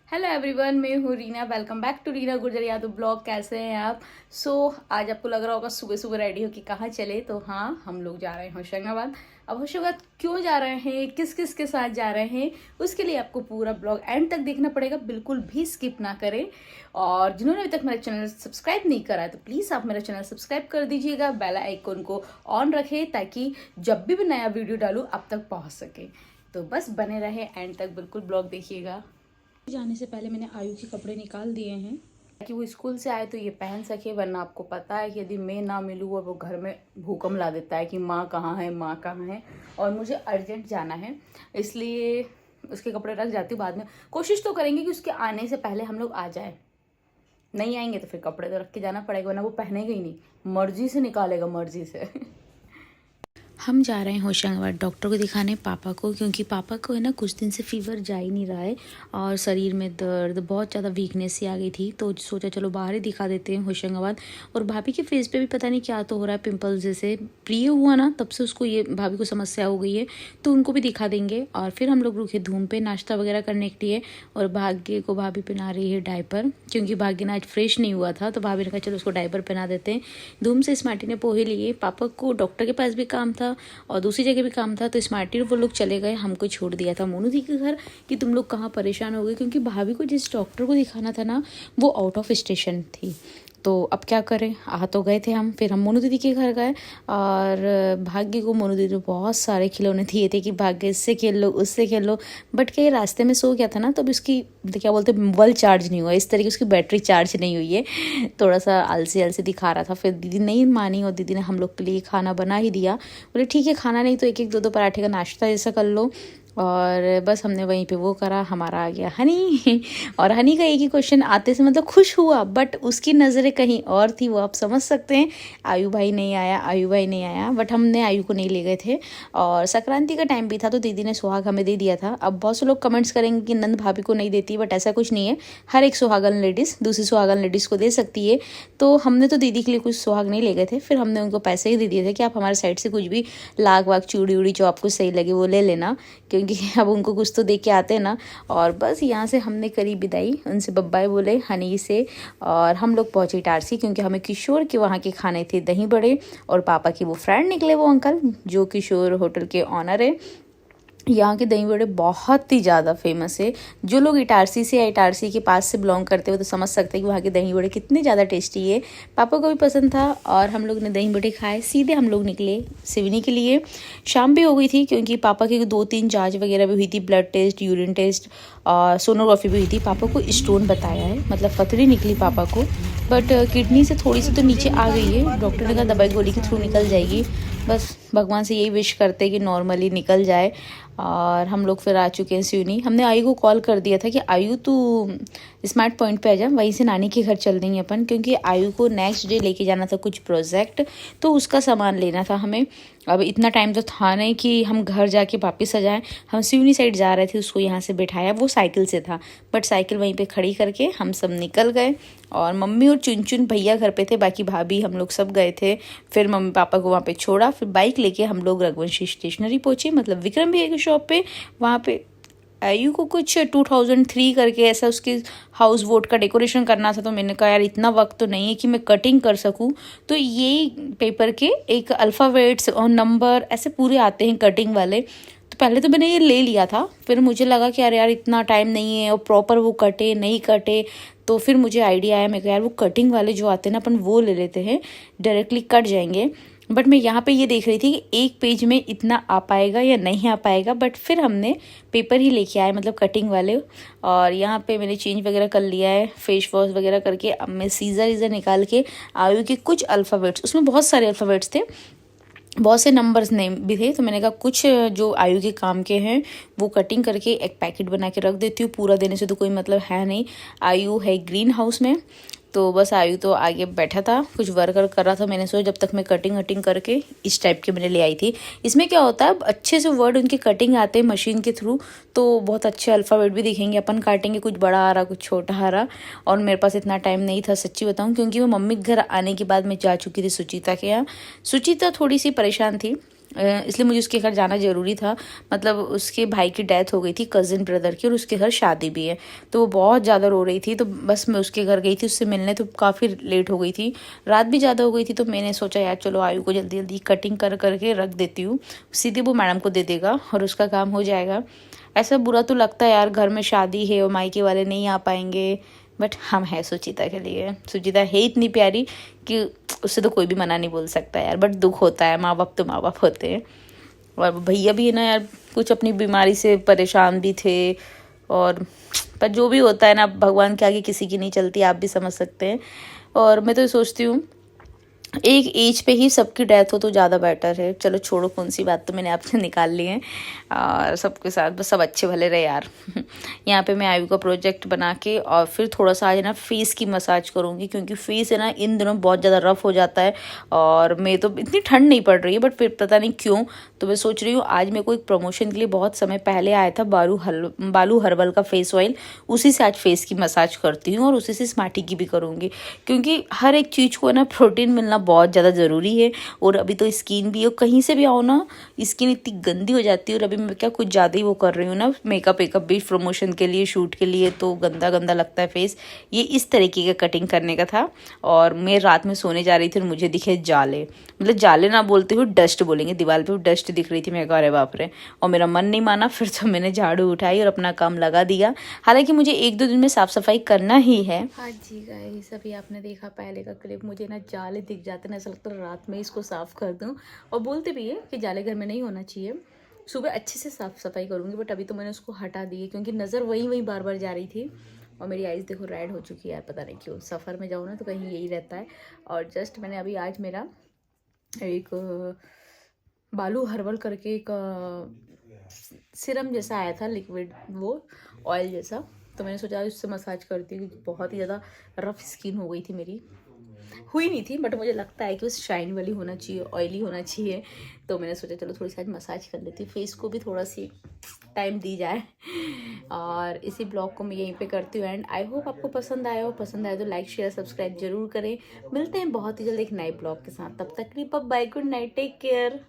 Hello everyone, मैं हूँ Reena. Welcome back to Reena Gurjar Yadav blog. कैसे हैं आप? आज आपको लग रहा होगा सुबह सुबह रेडी हो कि कहाँ चले। तो हाँ, हम लोग जा रहे हैं होशंगाबाद। अब होशंगाबाद क्यों जा रहे हैं, किस किस के साथ जा रहे हैं, उसके लिए आपको पूरा ब्लॉग एंड तक देखना पड़ेगा, बिल्कुल भी स्किप ना करें। और जिन्होंने अभी तक मेरा चैनल सब्सक्राइब नहीं करा है तो प्लीज़ आप मेरा चैनल सब्सक्राइब कर दीजिएगा, बेल आइकन को ऑन रखें ताकि जब भी मैं नया वीडियो डालूँ आप तक पहुँच सके। तो बस बने रहे एंड तक, बिल्कुल ब्लॉग देखिएगा। जाने से पहले मैंने आयु के कपड़े निकाल दिए हैं ताकि वो स्कूल से आए तो ये पहन सके, वरना आपको पता है कि यदि मैं ना मिलूँ और वो घर में भूकंप ला देता है कि माँ कहाँ है, माँ कहाँ है। और मुझे अर्जेंट जाना है, इसलिए उसके कपड़े रख जाती हूँ। बाद में कोशिश तो करेंगे कि उसके आने से पहले हम लोग आ जाए। नहीं आएंगे तो फिर कपड़े तो रख के जाना पड़ेगा, वरना वो पहनेगा ही नहीं, मर्जी से निकालेगा, मर्जी से। हम जा रहे हैं होशंगाबाद डॉक्टर को दिखाने पापा को, क्योंकि पापा को है ना कुछ दिन से फीवर जा ही नहीं रहा है और शरीर में दर्द, बहुत ज़्यादा वीकनेस सी आ गई थी। तो सोचा चलो बाहर ही दिखा देते हैं होशंगाबाद। और भाभी के फेस पे भी पता नहीं क्या तो हो रहा है, पिंपल्स जैसे। प्रिय हुआ ना तब से उसको ये भाभी को समस्या हो गई है, तो उनको भी दिखा देंगे। और फिर हम लोग रुके धूम पे नाश्ता वगैरह करने के लिए। और भाग्य को भाभी पहना रही है डायपर, क्योंकि भाग्य ना आज फ्रेश नहीं हुआ था, तो भाभी ने कहा चलो उसको डायपर पहना देते हैं। धूम से स्मार्टी ने पोहे लिए। पापा को डॉक्टर के पास भी काम था और दूसरी जगह भी काम था, तो स्मार्टी वो लोग चले गए, हमको छोड़ दिया था मोनू दी के घर कि तुम लोग कहाँ परेशान हो गए, क्योंकि भाभी को जिस डॉक्टर को दिखाना था ना वो आउट ऑफ स्टेशन थी। तो अब क्या करें, आ तो गए थे हम। फिर हम मोनू दीदी के घर गए और भाग्य को मोनू दीदी ने बहुत सारे खिलौने दिए थे कि भाग्य इससे खेल लो, उससे खेल लो। बट कहीं रास्ते में सो गया था ना, तो अब उसकी क्या बोलते मोबाइल चार्ज नहीं हुआ, इस तरीके उसकी बैटरी चार्ज नहीं हुई है, थोड़ा सा आलसी आलसी दिखा रहा था। फिर दीदी नहीं मानी और दीदी ने हम लोग के लिए खाना बना ही दिया। बोले ठीक है, खाना नहीं तो एक एक दो दो पराठे का नाश्ता जैसा कर लो। और बस हमने वहीं पे वो करा। हमारा आ गया हनी। और हनी का एक ही क्वेश्चन आते से मतलब खुश हुआ, बट उसकी नज़रें कहीं और थी, वो आप समझ सकते हैं। आयु भाई नहीं आया, आयु भाई नहीं आया। बट हमने आयु को नहीं ले गए थे और संक्रांति का टाइम भी था, तो दीदी ने सुहाग हमें दे दिया था। अब बहुत से लोग कमेंट्स करेंगे कि नंद भाभी को नहीं देती, बट ऐसा कुछ नहीं है। हर एक सुहागन लेडीज़ दूसरी सुहागन लेडीज़ को दे सकती है। तो हमने तो दीदी के लिए कुछ सुहाग नहीं ले गए थे, फिर हमने उनको पैसे ही दे दिए थे कि आप हमारे साइड से कुछ भी लाग वाग चूड़ी उड़ी जो आपको सही लगे वो ले लेना, क्योंकि अब उनको कुछ तो दे के आते हैं ना। और बस यहाँ से हमने करी विदाई, उनसे बब्बाई बोले हनी से। और हम लोग पहुँचे इटारसी, क्योंकि हमें किशोर के वहाँ के खाने थे दही बड़े। और पापा की वो फ्रेंड निकले, वो अंकल जो किशोर होटल के ऑनर है। यहाँ के दही बड़े बहुत ही ज़्यादा फेमस है। जो लोग इटारसी से या इटारसी के पास से बिलोंग करते हो तो समझ सकते हैं कि वहाँ के दही बड़े कितने ज़्यादा टेस्टी है। पापा को भी पसंद था और हम लोग ने दही बड़े खाए। सीधे हम लोग निकले सिवनी के लिए। शाम भी हो गई थी, क्योंकि पापा की 2-3 जांच वगैरह भी हुई थी, ब्लड टेस्ट, यूरिन टेस्ट और सोनोग्राफी भी हुई थी। पापा को स्टोन बताया है, मतलब पथरी निकली पापा को, बट किडनी से थोड़ी सी तो नीचे आ गई है। डॉक्टर ने कहा दवाई गोली के थ्रू निकल जाएगी। बस भगवान से यही विश करते हैं कि नॉर्मली निकल जाए। और हम लोग फिर आ चुके हैं सिवनी। हमने आयु को कॉल कर दिया था कि आयु तू स्मार्ट पॉइंट पे आ जा, वहीं से नानी के घर चल देंगे अपन, क्योंकि आयु को नेक्स्ट डे लेके जाना था कुछ प्रोजेक्ट, तो उसका सामान लेना था हमें। अब इतना टाइम तो था नहीं कि हम घर जाके वापस आ जाएं। हम सिवनी साइड जा रहे थे, उसको यहाँ से बैठाया, वो साइकिल से था, बट साइकिल वहीं पे खड़ी करके हम सब निकल गए। और मम्मी और चुन भैया घर पे थे, बाकी भाभी हम लोग सब गए थे। फिर मम्मी पापा को वहाँ पे छोड़ा, फिर बाइक लेके हम लोग रघुवंशी स्टेशनरी पहुँचे, मतलब विक्रम भैया की शॉप पे। वहाँ पे आयु को कुछ 2003 करके ऐसा उसके हाउस बोट का डेकोरेशन करना था। तो मैंने कहा यार इतना वक्त तो नहीं है कि मैं कटिंग कर सकूं, तो यही पेपर के एक अल्फ़ाबेट्स और नंबर ऐसे पूरे आते हैं कटिंग वाले। तो पहले तो मैंने ये ले लिया था, फिर मुझे लगा कि यार इतना टाइम नहीं है और प्रॉपर वो कटे नहीं कटे। तो फिर मुझे आइडिया आया, मैं कहा यार वो कटिंग वाले जो आते हैं ना अपन वो ले लेते हैं, डायरेक्टली कट जाएंगे। बट मैं यहाँ पे ये देख रही थी कि एक पेज में इतना आ पाएगा या नहीं आ पाएगा, बट फिर हमने पेपर ही लेके आए, मतलब कटिंग वाले। और यहाँ पे मैंने चेंज वगैरह कर लिया है, फेस वॉश वगैरह करके। अब मैं सीज़र ईज़र निकाल के आयु के कुछ अल्फ़ाबेट्स, उसमें बहुत सारे अल्फ़ाबेट्स थे, बहुत से नंबर्स नेम भी थे, तो मैंने कहा कुछ जो आयु के काम के हैं वो कटिंग करके एक पैकेट बना के रख देती हूँ। पूरा देने से तो कोई मतलब है नहीं। आयु है ग्रीन हाउस में, तो बस आयु तो आगे बैठा था, कुछ वर्क कर रहा था। मैंने सोचा जब तक मैं कटिंग करके इस टाइप के मैंने ले आई थी। इसमें क्या होता है, अच्छे से वर्ड उनके कटिंग आते हैं मशीन के थ्रू, तो बहुत अच्छे अल्फ़ाबेट भी दिखेंगे। अपन काटेंगे कुछ बड़ा आ रहा, कुछ छोटा आ रहा। और मेरे पास इतना टाइम नहीं था सच्ची बताऊँ, क्योंकि वो मम्मी के घर आने के बाद मैं जा चुकी थी सुचिता के यहाँ। सुचिता थोड़ी सी परेशान थी, इसलिए मुझे उसके घर जाना ज़रूरी था। मतलब उसके भाई की डेथ हो गई थी, कज़िन ब्रदर की, और उसके घर शादी भी है। तो वो बहुत ज़्यादा रो रही थी, तो बस मैं उसके घर गई थी उससे मिलने, तो काफ़ी लेट हो गई थी, रात भी ज़्यादा हो गई थी। तो मैंने सोचा यार चलो आयु को जल्दी जल्दी कटिंग कर करके रख देती हूँ, सीधे वो मैडम को दे देगा और उसका काम हो जाएगा। ऐसा बुरा तो लगता है यार, घर में शादी है और मायके वाले नहीं आ पाएंगे, बट हम हैं सुचिता के लिए। सुचिता है इतनी प्यारी कि उससे तो कोई भी मना नहीं बोल सकता यार, बट दुख होता है, माँ बाप तो माँ बाप होते हैं। और भैया भी है ना यार, कुछ अपनी बीमारी से परेशान भी थे, और पर जो भी होता है ना, भगवान के आगे किसी की नहीं चलती, आप भी समझ सकते हैं। और मैं तो सोचती हूँ एक एज पे ही सबकी डेथ हो तो ज़्यादा बेटर है। चलो छोड़ो, कौन सी बात तो मैंने आपसे निकाल ली है। और सबके साथ बस सब अच्छे भले रहे यार। यहाँ पे मैं आयु का प्रोजेक्ट बना के और फिर थोड़ा सा आज ना फेस की मसाज करूँगी, क्योंकि फेस है ना इन दिनों बहुत ज़्यादा रफ हो जाता है। और मैं तो इतनी ठंड नहीं पड़ रही है, बट फिर पता नहीं क्यों, तो मैं सोच रही हूँ आज मेरे को एक प्रमोशन के लिए बहुत समय पहले आया था बालू हर्बल का फेस ऑयल, उसी से आज फेस की मसाज करती हूँ और उसी से स्मार्टी की भी करूँगी, क्योंकि हर एक चीज़ को ना प्रोटीन मिलना बहुत ज़्यादा ज़रूरी है। और अभी तो स्किन भी, कहीं से भी आओ ना स्किन इतनी गंदी हो जाती है। और अभी मैं क्या कुछ ज़्यादा ही वो कर रही हूँ ना, मेकअप वेकअप भी प्रमोशन के लिए, शूट के लिए, तो गंदा गंदा लगता है फेस। ये इस तरीके का कटिंग करने का था। और मैं रात में सोने जा रही थी और मुझे दिखे जाले, मतलब जाले ना बोलते हुए डस्ट बोलेंगे, दीवार पे डस्ट दिख रही थी। मैं कहा अरे बाप रे, और मेरा मन नहीं माना, फिर तो मैंने झाड़ू उठाई और अपना काम लगा दिया। हालांकि मुझे 1-2 दिन में साफ सफाई करना ही है। हाँ जी गाइस, अभी आपने देखा पहले का क्लिप, मुझे ना जाले दिख जाते हैं, ऐसा लगता है रात में इसको साफ कर दूं। और बोलते भी है कि जाले घर में नहीं होना चाहिए, सुबह अच्छे से साफ सफाई करूंगी। बट अभी तो मैंने उसको हटा दी है, क्योंकि नज़र वहीं वहीं बार बार जा रही थी। और मेरी आइज़ देखो रेड हो चुकी है यार, पता नहीं क्यों, सफ़र में जाऊँ ना तो कहीं यही रहता है। और जस्ट मैंने अभी आज मेरा एक बालू हर्बल करके एक सिरम जैसा आया था, लिक्विड, वो ऑयल जैसा, तो मैंने सोचा उससे मसाज करती हूँ, क्योंकि बहुत ही ज़्यादा रफ स्किन हो गई थी मेरी। हुई नहीं थी, बट मुझे लगता है कि उस शाइन वाली होना चाहिए, ऑयली होना चाहिए। तो मैंने सोचा चलो थोड़ी सी आज मसाज कर लेती हूँ, फेस को भी थोड़ा सी टाइम दी जाए। और इसी ब्लॉग को मैं यहीं पे करती हूँ एंड। आई होप आपको पसंद आया हो, पसंद आया तो लाइक शेयर सब्सक्राइब जरूर करें। मिलते हैं बहुत ही जल्द एक नए ब्लॉग के साथ, तब तक के लिए bye, good night, take care.